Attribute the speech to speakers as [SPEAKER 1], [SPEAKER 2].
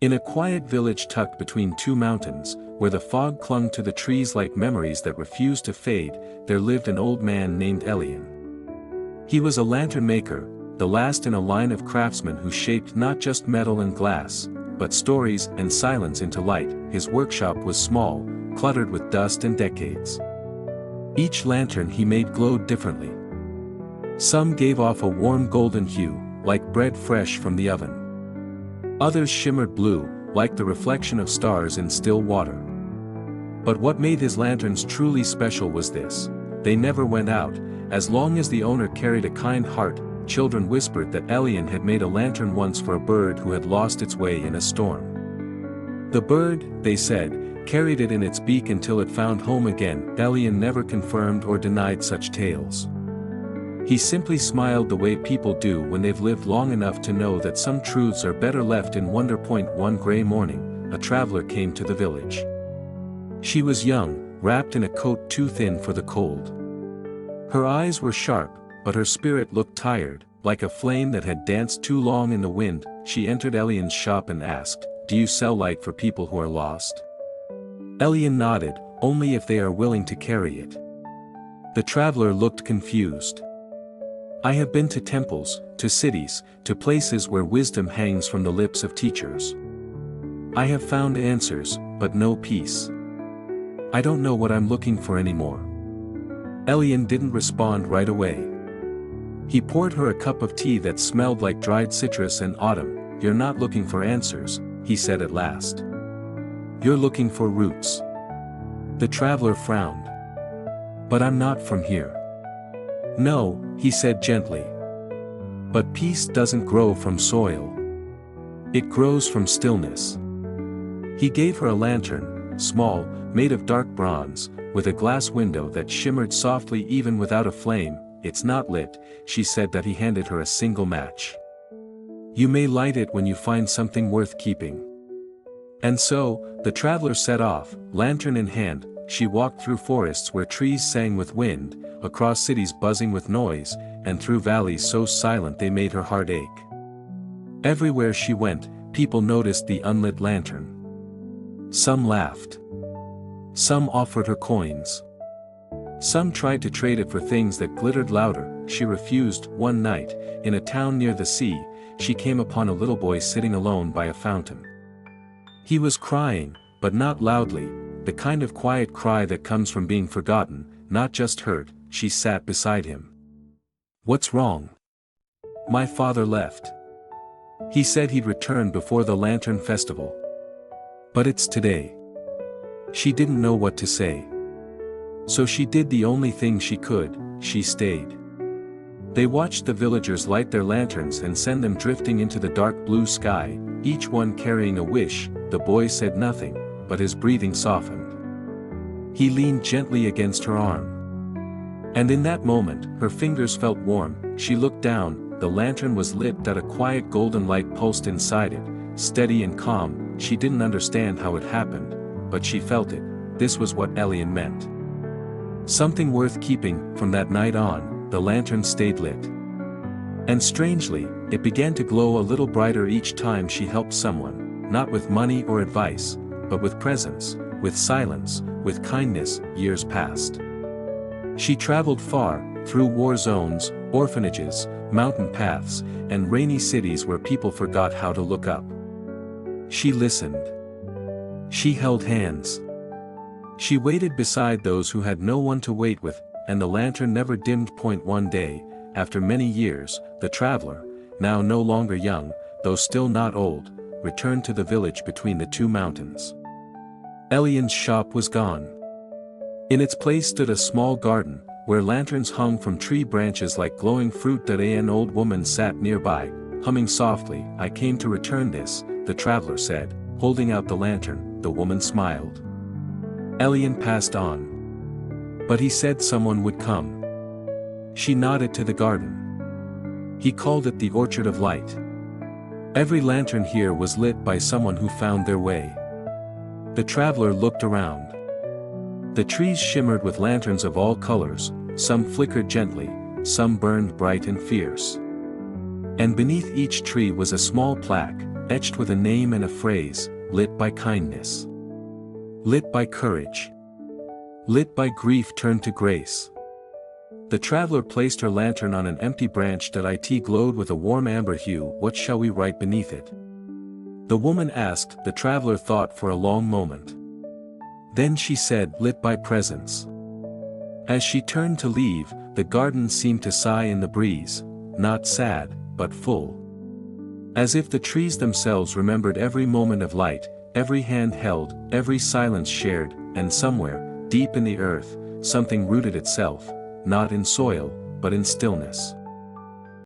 [SPEAKER 1] In a quiet village tucked between two mountains, where the fog clung to the trees like memories that refused to fade, there lived an old man named Elian. He was a lantern maker, the last in a line of craftsmen who shaped not just metal and glass, but stories and silence into light. His workshop was small, cluttered with dust and decades. Each lantern he made glowed differently. Some gave off a warm golden hue, like bread fresh from the oven. Others shimmered blue, like the reflection of stars in still water. But what made his lanterns truly special was this: they never went out. As long as the owner carried a kind heart, children whispered that Elian had made a lantern once for a bird who had lost its way in a storm. The bird, they said, carried it in its beak until it found home again. Elian never confirmed or denied such tales. He simply smiled the way people do when they've lived long enough to know that some truths are better left in wonder. One gray morning, a traveler came to the village. She was young, wrapped in a coat too thin for the cold. Her eyes were sharp, but her spirit looked tired, like a flame that had danced too long in the wind. She entered Elian's shop and asked, "Do you sell light for people who are lost?" Elian nodded, "Only if they are willing to carry it." The traveler looked confused. "I have been to temples, to cities, to places where wisdom hangs from the lips of teachers. I have found answers, but no peace. I don't know what I'm looking for anymore." Elian didn't respond right away. He poured her a cup of tea that smelled like dried citrus and autumn. "You're not looking for answers," he said at last. "You're looking for roots." The traveler frowned. "But I'm not from here." "No," he said gently. "But peace doesn't grow from soil. It grows from stillness." He gave her a lantern, small, made of dark bronze, with a glass window that shimmered softly even without a flame. "It's not lit," she said. That he handed her a single match. "You may light it when you find something worth keeping." And so, the traveler set off, lantern in hand. She walked through forests where trees sang with wind, across cities buzzing with noise, and through valleys so silent they made her heart ache. Everywhere she went, people noticed the unlit lantern. Some laughed. Some offered her coins. Some tried to trade it for things that glittered louder. She refused. One night, in a town near the sea, she came upon a little boy sitting alone by a fountain. He was crying, but not loudly, the kind of quiet cry that comes from being forgotten, not just hurt. She sat beside him. "What's wrong?" "My father left. He said he'd return before the Lantern Festival. But it's today." She didn't know what to say. So she did the only thing she could: she stayed. They watched the villagers light their lanterns and send them drifting into the dark blue sky, each one carrying a wish. The boy said nothing, but his breathing softened. He leaned gently against her arm. And in that moment, her fingers felt warm. She looked down. The lantern was lit. A quiet golden light pulsed inside it, steady and calm. She didn't understand how it happened, but she felt it. This was what Elian meant. Something worth keeping. From that night on, the lantern stayed lit. And strangely, it began to glow a little brighter each time she helped someone, not with money or advice, but with presence, with silence, with kindness. Years passed. She traveled far, through war zones, orphanages, mountain paths, and rainy cities where people forgot how to look up. She listened. She held hands. She waited beside those who had no one to wait with, and the lantern never dimmed. One day, after many years, the traveler, now no longer young, though still not old, returned to the village between the two mountains. Elian's shop was gone. In its place stood a small garden, where lanterns hung from tree branches like glowing fruit. An old woman sat nearby, humming softly. "I came to return this," the traveler said, holding out the lantern. The woman smiled. Elian passed on. But he said someone would come. She nodded to the garden. He called it the Orchard of Light. Every lantern here was lit by someone who found their way. The traveler looked around. The trees shimmered with lanterns of all colors, some flickered gently, some burned bright and fierce. And beneath each tree was a small plaque: etched with a name and a phrase, lit by kindness. Lit by courage. Lit by grief turned to grace. The traveler placed her lantern on an empty branch that it glowed with a warm amber hue. What shall we write beneath it? The woman asked. The traveler thought for a long moment. Then she said, lit by presence. As she turned to leave, the garden seemed to sigh in the breeze, not sad, but full. As if the trees themselves remembered every moment of light, every hand held, every silence shared, and somewhere, deep in the earth, something rooted itself, not in soil, but in stillness.